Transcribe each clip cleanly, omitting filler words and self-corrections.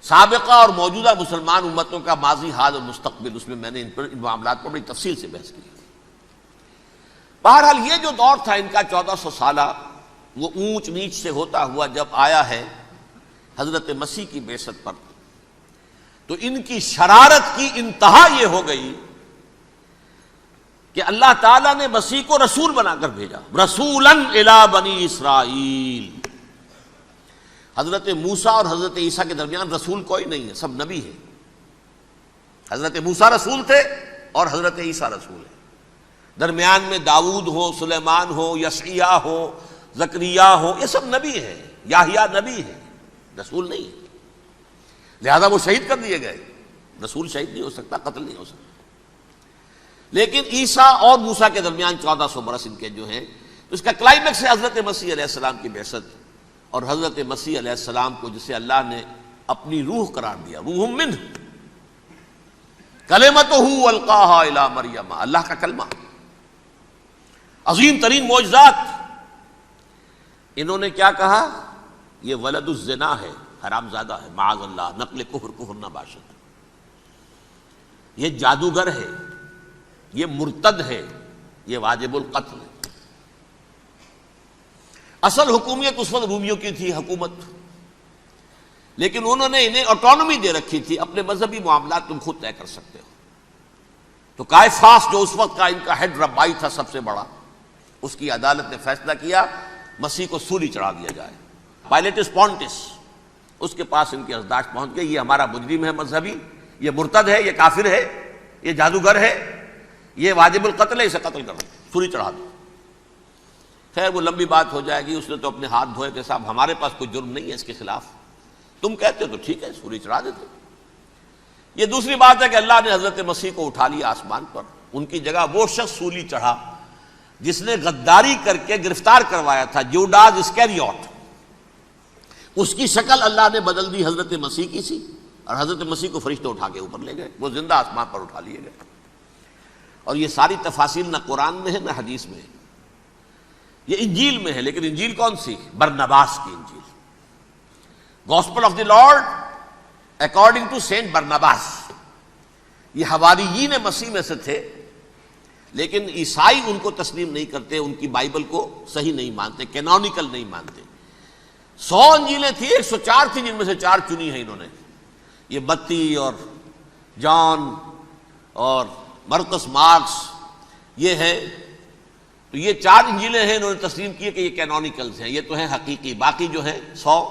سابقہ اور موجودہ مسلمان امتوں کا ماضی، حال اور مستقبل، اس میں میں نے ان معاملات پر بڑی تفصیل سے بحث کی۔ بہرحال یہ جو دور تھا ان کا 1400 سالہ، وہ اونچ نیچ سے ہوتا ہوا جب آیا ہے حضرت مسیح کی بعثت پر، تو ان کی شرارت کی انتہا یہ ہو گئی کہ اللہ تعالیٰ نے مسیح کو رسول بنا کر بھیجا، رسولاً الی بنی اسرائیل۔ حضرت موسیٰ اور حضرت عیسیٰ کے درمیان رسول کوئی نہیں ہے، سب نبی ہیں۔ حضرت موسیٰ رسول تھے اور حضرت عیسیٰ رسول ہیں۔ درمیان میں داؤد ہو، سلیمان ہو، یشعیاہ ہو، زکریا ہو، یہ سب نبی ہیں، یحییٰ نبی ہیں، رسول نہیں ہے۔ لہذا وہ شہید کر دیے گئے، رسول شہید نہیں ہو سکتا، قتل نہیں ہو سکتا۔ لیکن عیسیٰ اور موسیٰ کے درمیان 1400 برس ان کے جو ہیں، تو اس کا کلائمیکس ہے حضرت مسیح علیہ السلام کی بعثت، اور حضرت مسیح علیہ السلام کو جسے اللہ نے اپنی روح قرار دیا، روح منہ، کلمتہ القاہا الی مریم، اللہ کا کلمہ، عظیم ترین معجزات۔ انہوں نے کیا کہا؟ یہ ولد الزنا ہے، حرام زادہ ہے، معاذ اللہ، نقل کفر نہ باشد، یہ جادوگر ہے، یہ مرتد ہے، یہ واجب القتل ہے۔ اصل حکومت اس وقت رومیوں کی تھی حکومت، لیکن انہوں نے انہیں آٹونومی دے رکھی تھی، اپنے مذہبی معاملات تم خود طے کر سکتے ہو۔ تو قائفاس جو اس وقت کا ان کا ہیڈ ربائی تھا سب سے بڑا، اس کی عدالت نے فیصلہ کیا مسیح کو سولی چڑھا دیا جائے۔ پائلیٹس پونٹس، اس کے پاس ان کی یادداشت پہنچ گئی، یہ ہمارا مجرم ہے مذہبی، یہ مرتد ہے، یہ کافر ہے، یہ جادوگر ہے، یہ واجب القتل ہے، اسے قتل کرو، سولی چڑھا دو۔ خیر وہ لمبی بات ہو جائے گی، اس نے تو اپنے ہاتھ دھوئے کہ صاحب ہمارے پاس کوئی جرم نہیں ہے اس کے خلاف، تم کہتے ہو تو ٹھیک ہے، سولی چڑھا دیتے۔ یہ دوسری بات ہے کہ اللہ نے حضرت مسیح کو اٹھا لیا آسمان پر، ان کی جگہ وہ شخص سولی چڑھا جس نے غداری کر کے گرفتار کروایا تھا، جوڈاس اسکیریوٹ، اس کی شکل اللہ نے بدل دی حضرت مسیح کی سی، اور حضرت مسیح کو فرشتے اٹھا کے اوپر لے گئے، وہ زندہ آسمان پر اٹھا لیے گئے۔ اور یہ ساری تفاصیل نہ قرآن میں ہے نہ حدیث میں ہے، یہ انجیل میں ہے، لیکن انجیل کون سی؟ برنباس کی انجیل، gospel of the Lord according to saint Barnabas. یہ حواریین مسیح میں سے تھے، لیکن عیسائی ان کو تسلیم نہیں کرتے، ان کی بائبل کو صحیح نہیں مانتے، کینونیکل نہیں مانتے۔ 100 انجیلیں تھیں، 104 تھیں، جن میں سے 4 چنی ہیں انہوں نے، یہ متی اور جان اور مرقس مارکس، یہ ہے، تو یہ 4 انجیلیں ہیں، انہوں نے تسلیم کیے کہ یہ کینونیکلز ہیں، یہ تو ہیں حقیقی، باقی جو ہیں 100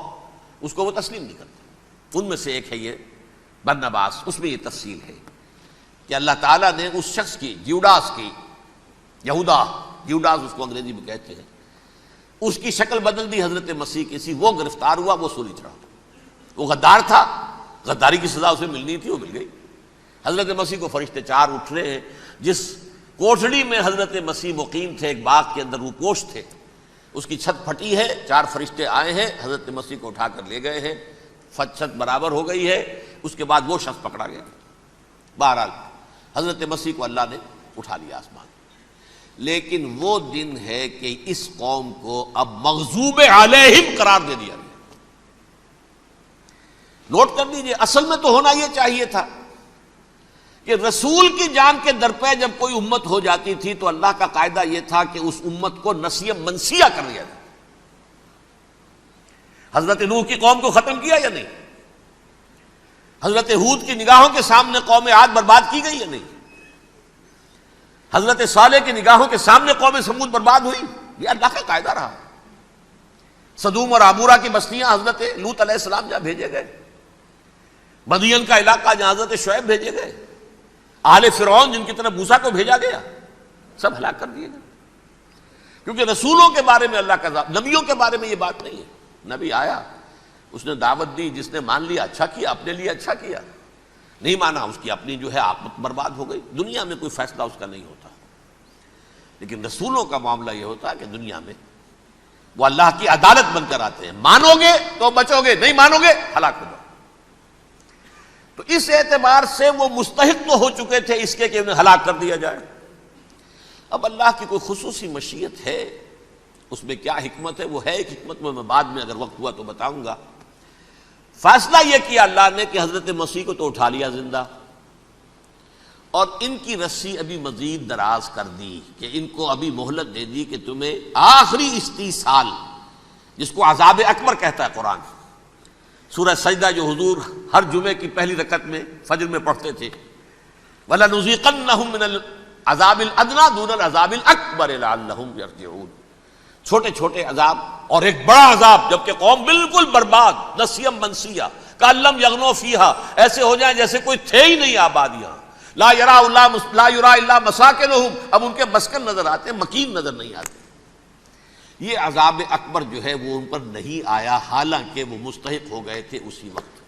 اس کو وہ تسلیم نہیں کرتے۔ ان میں سے ایک ہے یہ برنباس، اس میں یہ تفصیل ہے کہ اللہ تعالیٰ نے اس شخص کی، جیوڈاس کی، یہودا جیوڈاس اس کو انگریزی میں کہتے ہیں، اس کی شکل بدل دی حضرت مسیح کی سی، وہ گرفتار ہوا، وہ سولی چڑھا، وہ غدار تھا، غداری کی سزا اسے ملنی تھی، وہ مل گئی۔ حضرت مسیح کو فرشتے 4 اٹھ رہے ہیں، جس کوٹھڑی میں حضرت مسیح مقیم تھے، ایک باغ کے اندر وہ پوش تھے، اس کی چھت پھٹی ہے، 4 فرشتے آئے ہیں، حضرت مسیح کو اٹھا کر لے گئے ہیں، چھت برابر ہو گئی ہے، اس کے بعد وہ شخص پکڑا گیا۔ بہرحال حضرت مسیح کو اللہ نے اٹھا لیا آسمان، لیکن وہ دن ہے کہ اس قوم کو اب مغضوب علیہم قرار دے دیا گیا۔ نوٹ کر لیجیے، اصل میں تو ہونا یہ چاہیے تھا کہ رسول کی جان کے در پہ جب کوئی امت ہو جاتی تھی تو اللہ کا قاعدہ یہ تھا کہ اس امت کو نسیہ منسیہ کر دیا جائے۔ حضرت نوح کی قوم کو ختم کیا یا نہیں؟ حضرت ہود کی نگاہوں کے سامنے قوم عاد برباد کی گئی یا نہیں؟ حضرت صالح کی نگاہوں کے سامنے قوم سمود برباد ہوئی، یہ اللہ کا قاعدہ رہا۔ سدوم اور عمورہ کی بستیاں حضرت لوط علیہ السلام جہاں بھیجے گئے، مدین کا علاقہ جہاں حضرت شعیب بھیجے گئے، آل فرعون جن کی طرف موسیٰ کو بھیجا گیا، سب ہلاک کر دیے گئے، کیونکہ رسولوں کے بارے میں اللہ کا نبیوں کے بارے میں یہ بات نہیں ہے۔ نبی آیا، اس نے دعوت دی، جس نے مان لیا اچھا کیا، اپنے لیے اچھا کیا، نہیں مانا اس کی اپنی جو ہے عاقبت برباد ہو گئی۔ دنیا میں کوئی فیصلہ اس کا نہیں ہوتا، لیکن رسولوں کا معاملہ یہ ہوتا ہے کہ دنیا میں وہ اللہ کی عدالت بن کر آتے ہیں، مانو گے تو بچو گے، نہیں مانو گے ہلاک ہو جاؤ۔ تو اس اعتبار سے وہ مستحق تو ہو چکے تھے اس کے کہ انہیں ہلاک کر دیا جائے۔ اب اللہ کی کوئی خصوصی مشیت ہے، اس میں کیا حکمت ہے، وہ ہے ایک حکمت میں بعد میں اگر وقت ہوا تو بتاؤں گا۔ فیصلہ یہ کیا اللہ نے کہ حضرت مسیح کو تو اٹھا لیا زندہ، اور ان کی رسی ابھی مزید دراز کر دی کہ ان کو ابھی مہلت دے دی کہ تمہیں آخری استیصال، جس کو عذاب اکبر کہتا ہے قرآن، سورہ سجدہ جو حضور ہر جمعے کی پہلی رکعت میں فجر میں پڑھتے تھے، وَلَنُذِيقَنَّهُم مِّنَ الْعَذَابِ الْأَدْنَىٰ دُونَ الْعَذَابِ الْأَكْبَرِ لَعَلَّهُمْ يَرْجِعُونَ، چھوٹے چھوٹے عذاب اور ایک بڑا عذاب، جبکہ قوم بالکل برباد، نسیم منسیہ، کأن لم یغنوا فیہا، ایسے ہو جائیں جیسے کوئی تھے ہی نہیں آباد یہاں، لا یرا الا مساکنہم، اب ان کے مسکن نظر آتے ہیں، مکین نظر نہیں آتے۔ یہ عذاب اکبر جو ہے وہ ان پر نہیں آیا، حالانکہ وہ مستحق ہو گئے تھے اسی وقت۔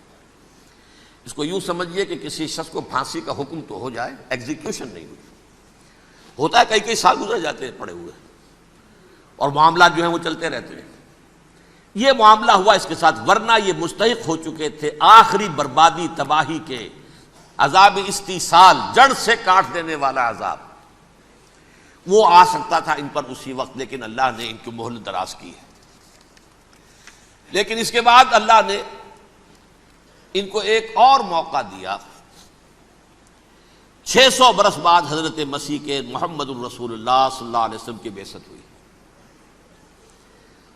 اس کو یوں سمجھیے کہ کسی شخص کو پھانسی کا حکم تو ہو جائے، ایگزیکیوشن نہیں ہوئی، ہوتا ہے کئی سال گزر جاتے ہیں پڑے ہوئے، اور معاملات جو ہیں وہ چلتے رہتے ہیں۔ یہ معاملہ ہوا اس کے ساتھ، ورنہ یہ مستحق ہو چکے تھے آخری بربادی تباہی کے، عذاب استیصال، جڑ سے کاٹ دینے والا عذاب، وہ آ سکتا تھا ان پر اسی وقت، لیکن اللہ نے ان کی مہلت دراز کی ہے۔ لیکن اس کے بعد اللہ نے ان کو ایک اور موقع دیا، 600 برس بعد حضرت مسیح کے محمد الرسول اللہ صلی اللہ علیہ وسلم کی بعثت ہوئی،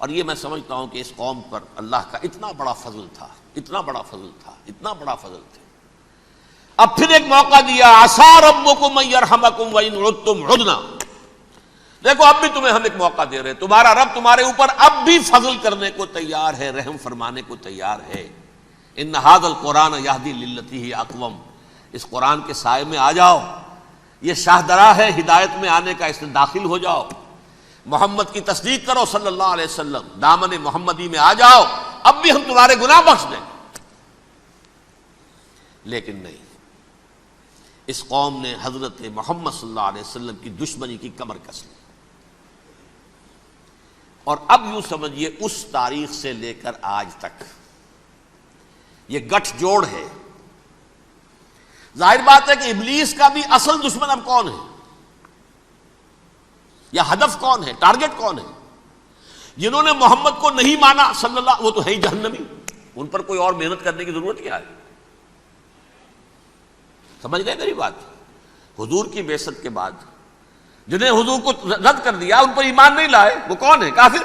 اور یہ میں سمجھتا ہوں کہ اس قوم پر اللہ کا اتنا بڑا فضل تھا، اتنا بڑا فضل تھا، اتنا بڑا فضل تھا۔ اب پھر ایک موقع دیا، عسیٰ ربکم ان یرحمکم وان عدتم عدنا، دیکھو اب بھی تمہیں ہم ایک موقع دے رہے ہیں، تمہارا رب تمہارے اوپر اب بھی فضل کرنے کو تیار ہے، رحم فرمانے کو تیار ہے۔ ان ھذا القرآن یہدی للتی ہی اقوم، اس قرآن کے سائے میں آ جاؤ، یہ شاہدرا ہے ہدایت میں آنے کا، اس میں داخل ہو جاؤ، محمد کی تصدیق کرو صلی اللہ علیہ وسلم، دامن محمدی میں آ جاؤ، اب بھی ہم تمہارے گناہ بخش دیں۔ لیکن نہیں، اس قوم نے حضرت محمد صلی اللہ علیہ وسلم کی دشمنی کی کمر کس لی، اور اب یوں سمجھیے اس تاریخ سے لے کر آج تک یہ گٹھ جوڑ ہے۔ ظاہر بات ہے کہ ابلیس کا بھی اصل دشمن اب کون ہے، یا ہدف کون ہے، ٹارگٹ کون ہے؟ جنہوں نے محمد کو نہیں مانا صلی اللہ، وہ تو ہے ہی جہنمی، ان پر کوئی اور محنت کرنے کی ضرورت کیا ہے؟ سمجھ گئے میری بات؟ حضور کی بعثت کے بعد جنہیں حضور کو رد کر دیا، ان پر ایمان نہیں لائے، وہ کون ہے؟ کافر،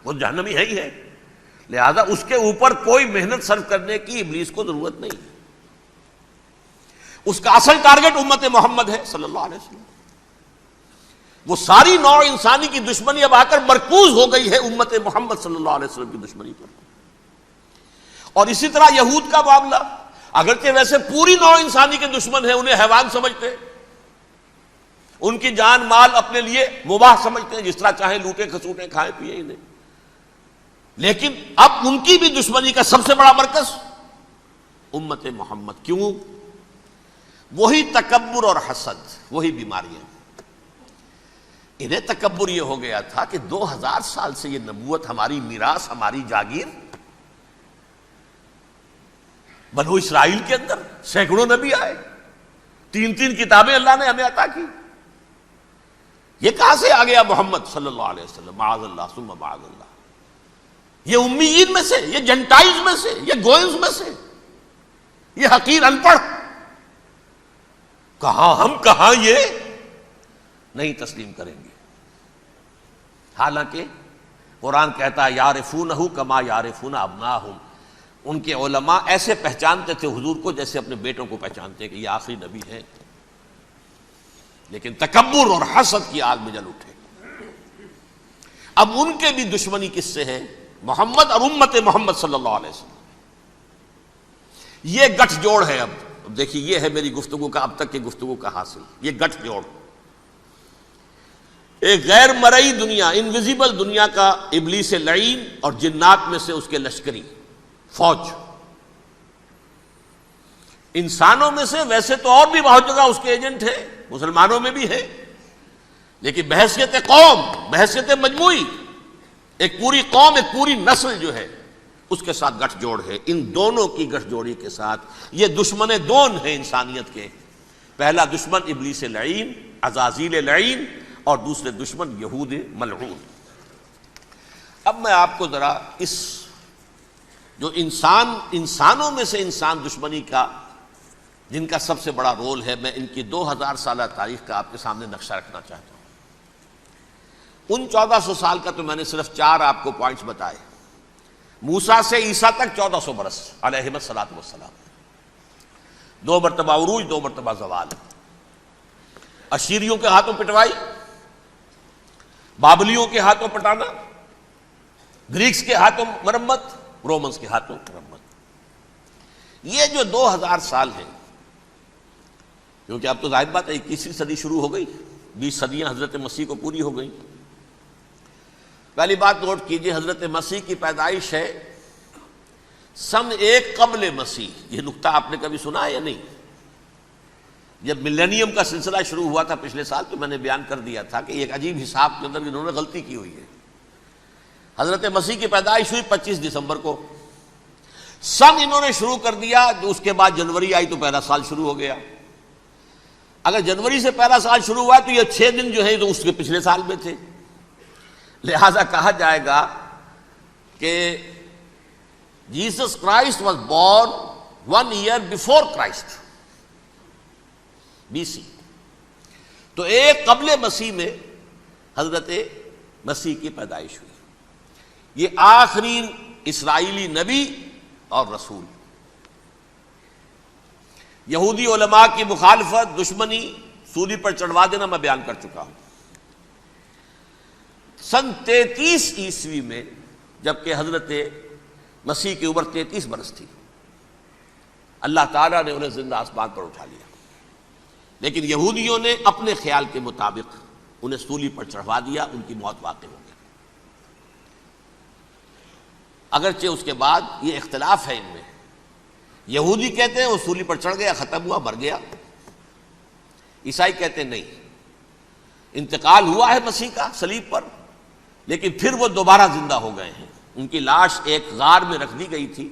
وہ جہنمی ہے ہی ہے، لہذا اس کے اوپر کوئی محنت صرف کرنے کی ابلیس کو ضرورت نہیں، اس کا اصل ٹارگٹ امت محمد ہے صلی اللہ علیہ وسلم۔ وہ ساری نوع انسانی کی دشمنی اب آ کر مرکوز ہو گئی ہے امت محمد صلی اللہ علیہ وسلم کی دشمنی پر۔ اور اسی طرح یہود کا معاملہ، اگرچہ ویسے پوری نوع انسانی کے دشمن ہیں، انہیں حیوان سمجھتے، ان کی جان مال اپنے لیے مباح سمجھتے ہیں، جس طرح چاہیں لوٹے کھسوٹے کھائیں پیئیں انہیں، لیکن اب ان کی بھی دشمنی کا سب سے بڑا مرکز امت محمد۔ کیوں؟ وہی تکبر اور حسد، وہی بیماریاں۔ انہیں تکبر یہ ہو گیا تھا کہ 2000 سال سے یہ نبوت ہماری میراث، ہماری جاگیر، بنو اسرائیل کے اندر سینکڑوں نبی آئے، 3 کتابیں اللہ نے ہمیں عطا کی، یہ کہاں سے آ گیا محمد صلی اللہ علیہ وسلم؟ معاذ اللہ ثم معاذ اللہ، یہ امیین میں سے، یہ جنٹائلز میں سے، یہ گوئنز میں سے، یہ حقیر ان پڑھ، کہاں ہم کہاں یہ نہیں تسلیم کریں گے۔ حالانکہ قرآن کہتا ہے یعرفونہ کما یعرفون ابناہم، ان کے علماء ایسے پہچانتے تھے حضور کو جیسے اپنے بیٹوں کو پہچانتے ہیں کہ یہ آخری نبی ہیں، لیکن تکبر اور حسد کی آگ میں جل اٹھے۔ اب ان کے بھی دشمنی کس سے ہے؟ محمد اور امت محمد صلی اللہ علیہ وسلم۔ یہ گٹھ جوڑ ہے۔ اب دیکھیے، یہ ہے میری گفتگو کا اب تک کی گفتگو کا حاصل، یہ گٹھ جوڑ، ایک غیر مرئی دنیا، انویزیبل دنیا کا ابلیس لعین اور جنات میں سے اس کے لشکری فوج، انسانوں میں سے ویسے تو اور بھی بہت جگہ اس کے ایجنٹ ہیں، مسلمانوں میں بھی ہے، لیکن بحیثیت قوم، بحیثیت مجموعی، ایک پوری قوم، ایک پوری نسل جو ہے اس کے ساتھ گٹھ جوڑ ہے۔ ان دونوں کی گٹھ جوڑی کے ساتھ یہ دشمن دون ہیں انسانیت کے، پہلا دشمن ابلیس لعین، عزازیل لعین، اور دوسرے دشمن یہود ملعون۔ اب میں آپ کو ذرا اس جو انسانوں میں سے انسان دشمنی کا جن کا سب سے بڑا رول ہے، میں ان کی 2000 سالہ تاریخ کا آپ کے سامنے نقشہ رکھنا چاہتا ہوں۔ ان 1400 سال کا تو میں نے صرف 4 آپ کو پوائنٹس بتائے۔ موسیٰ سے عیسیٰ تک 1400 برس علیہ الصلوۃ والسلام، 2 مرتبہ عروج، 2 مرتبہ زوال، اشیریوں کے ہاتھوں پٹوائی، بابلیوں کے ہاتھوں پٹانا، گریکس کے ہاتھوں مرمت، رومنس کے ہاتھوں مرمت۔ یہ جو 2000 سال ہیں، کیونکہ اب تو ظاہر بات ہے 21ویں صدی شروع ہو گئی، 20 صدیاں حضرت مسیح کو پوری ہو گئی۔ پہلی بات نوٹ کیجئے، حضرت مسیح کی پیدائش ہے سن 1 قبل مسیح۔ یہ نقطہ آپ نے کبھی سنا ہے یا نہیں؟ جب ملینیم کا سلسلہ شروع ہوا تھا پچھلے سال، تو میں نے بیان کر دیا تھا کہ ایک عجیب حساب کے اندر انہوں نے غلطی کی ہوئی ہے۔ حضرت مسیح کی پیدائش ہوئی 25 دسمبر کو، سن انہوں نے شروع کر دیا، اس کے بعد جنوری آئی تو پہلا سال شروع ہو گیا۔ اگر جنوری سے پہلا سال شروع ہوا تو یہ 6 دن جو ہیں تو اس کے پچھلے سال میں تھے، لہذا کہا جائے گا کہ Jesus Christ was born 1 year before Christ، BC۔ تو 1 قبل مسیح میں حضرت مسیح کی پیدائش ہوئی۔ یہ آخری اسرائیلی نبی اور رسول۔ یہودی علماء کی مخالفت، دشمنی، سولی پر چڑھوا دینا میں بیان کر چکا ہوں۔ سن 33 عیسوی میں، جبکہ حضرت مسیح کی عمر 33 برس تھی، اللہ تعالیٰ نے انہیں زندہ آسمان پر اٹھا لیا، لیکن یہودیوں نے اپنے خیال کے مطابق انہیں سولی پر چڑھوا دیا، ان کی موت واقع ہو گئی۔ اگرچہ اس کے بعد یہ اختلاف ہے ان میں، یہودی کہتے ہیں وہ سولی پر چڑھ گیا، ختم ہوا، مر گیا، عیسائی کہتے ہیں نہیں، انتقال ہوا ہے مسیح کا صلیب پر، لیکن پھر وہ دوبارہ زندہ ہو گئے ہیں۔ ان کی لاش ایک غار میں رکھ دی گئی تھی،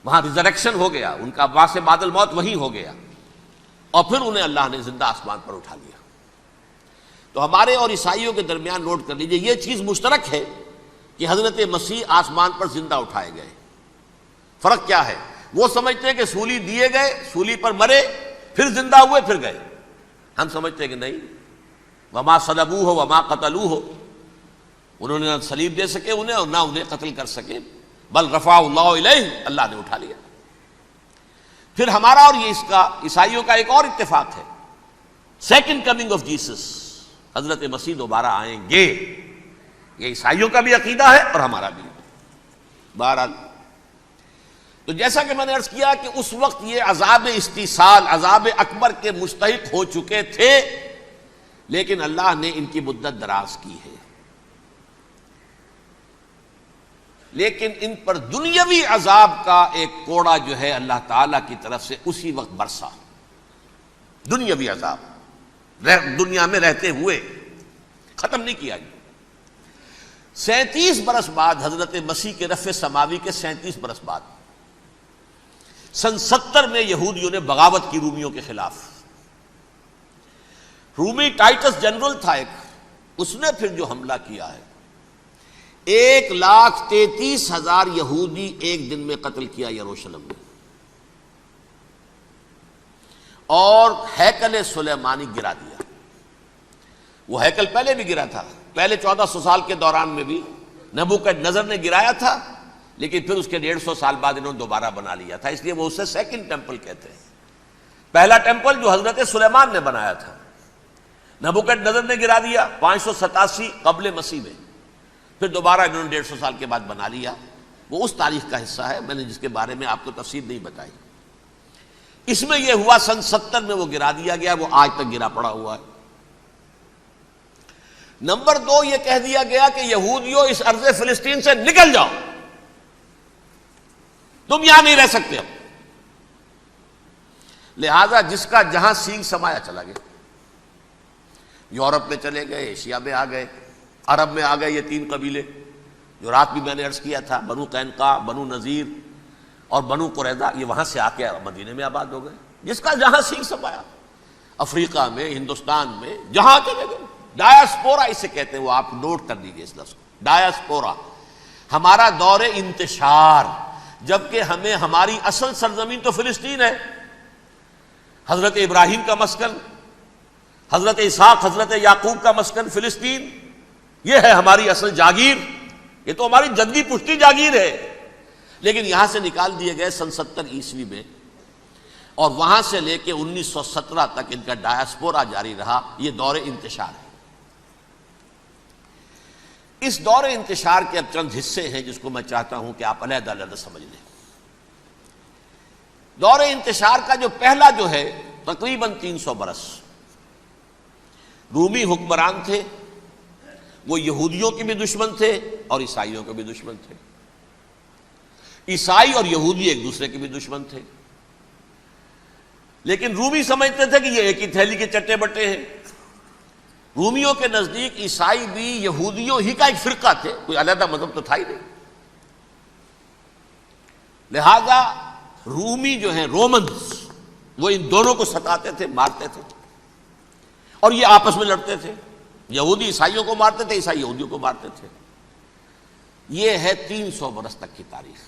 وہاں ریزریکشن ہو گیا، ان کا باعث بعد الموت وہیں ہو گیا، اور پھر انہیں اللہ نے زندہ آسمان پر اٹھا لیا۔ تو ہمارے اور عیسائیوں کے درمیان نوٹ کر لیجئے، یہ چیز مشترک ہے کہ حضرت مسیح آسمان پر زندہ اٹھائے گئے۔ فرق کیا ہے؟ وہ سمجھتے ہیں کہ سولی دیے گئے، سولی پر مرے، پھر زندہ ہوئے، پھر گئے۔ ہم سمجھتے ہیں کہ نہیں، وما صلبوہ وما قتلوہ، انہوں نے نہ صلیب دے سکے انہیں اور نہ انہیں قتل کر سکے، بل رفع اللہ الیہ، اللہ نے اٹھا لیا۔ پھر ہمارا اور یہ اس کا عیسائیوں کا ایک اور اتفاق ہے، سیکنڈ کمنگ آف جیسس، حضرت مسیح دوبارہ آئیں گے۔ یہ عیسائیوں کا بھی عقیدہ ہے اور ہمارا بھی۔ بہرحال تو جیسا کہ میں نے عرض کیا کہ اس وقت یہ عذاب استیصال، عذاب اکبر کے مستحق ہو چکے تھے، لیکن اللہ نے ان کی مدت دراز کی ہے، لیکن ان پر دنیاوی عذاب کا ایک کوڑا جو ہے اللہ تعالیٰ کی طرف سے اسی وقت برسا۔ دنیاوی عذاب دنیا میں رہتے ہوئے ختم نہیں کیا گیا۔ 37 برس بعد، حضرت مسیح کے رفع سماوی کے 37 برس بعد، سن 70 میں یہودیوں نے بغاوت کی رومیوں کے خلاف۔ رومی ٹائٹس جنرل تھا ایک، اس نے پھر جو حملہ کیا ہے، 1,33,000 یہودی ایک دن میں قتل کیا یروشلم میں، اور ہیکل سلیمانی گرا دیا۔ وہ ہیکل پہلے بھی گرا تھا، پہلے 1400 سال کے دوران میں بھی نبوکدنضر نے گرایا تھا، لیکن پھر اس کے 150 سال بعد انہوں نے دوبارہ بنا لیا تھا، اس لیے وہ اسے سیکنڈ ٹیمپل کہتے ہیں۔ پہلا ٹیمپل جو حضرت سلیمان نے بنایا تھا، نبوکدنضر نے گرا دیا 587 قبل مسیح میں، پھر دوبارہ انہوں نے 150 سال کے بعد بنا لیا۔ وہ اس تاریخ کا حصہ ہے، میں نے جس کے بارے میں آپ کو تفصیل نہیں بتائی۔ اس میں یہ ہوا سن 70 میں وہ گرا دیا گیا، وہ آج تک گرا پڑا ہوا ہے۔ نمبر 2، یہ کہہ دیا گیا کہ یہودیوں اس ارض فلسطین سے نکل جاؤ، تم یہاں نہیں رہ سکتے ہو۔ لہذا جس کا جہاں سینگ سمایا چلا گیا، یورپ میں چلے گئے، ایشیا میں آ گئے، عرب میں آ گئے یہ 3 قبیلے جو رات بھی میں نے عرض کیا تھا، بنو قینقاع، بنو نذیر اور بنو قریظہ، یہ وہاں سے آ کے مدینے میں آباد ہو گئے، جس کا جہاں سینگ سمایا، افریقہ میں، ہندوستان میں، جہاں چلے گئے۔ ڈایاسپورا اسے کہتے ہیں، وہ آپ نوٹ کر دیجئے اس لفظ کو، ڈایاسپورا، ہمارا دور انتشار، جبکہ ہمیں ہماری اصل سرزمین تو فلسطین ہے، حضرت ابراہیم کا مسکن، حضرت اسحاق حضرت یعقوب کا مسکن فلسطین، یہ ہے ہماری اصل جاگیر، یہ تو ہماری جدی پشتی جاگیر ہے، لیکن یہاں سے نکال دیے گئے سن 70 عیسوی میں، اور وہاں سے لے کے 1917 تک ان کا ڈایاسپورا جاری رہا۔ یہ دور انتشار ہے۔ اس دور انتشار کے اب چند حصے ہیں جس کو میں چاہتا ہوں کہ آپ علیحدہ علیحدہ سمجھ لیں۔ دور انتشار کا جو پہلا جو ہے تقریباً 300 برس، رومی حکمران تھے، وہ یہودیوں کے بھی دشمن تھے اور عیسائیوں کے بھی دشمن تھے، عیسائی اور یہودی ایک دوسرے کے بھی دشمن تھے، لیکن رومی سمجھتے تھے کہ یہ ایک ہی تھیلی کے چٹے بٹے ہیں۔ رومیوں کے نزدیک عیسائی بھی یہودیوں ہی کا ایک فرقہ تھے، کوئی علیحدہ مذہب تو تھا ہی نہیں، لہذا رومی جو ہیں رومنز وہ ان دونوں کو ستاتے تھے، مارتے تھے، اور یہ آپس میں لڑتے تھے، یہودی عیسائیوں کو مارتے تھے، عیسائی یہودیوں کو مارتے تھے۔ یہ ہے 300 برس تک کی تاریخ۔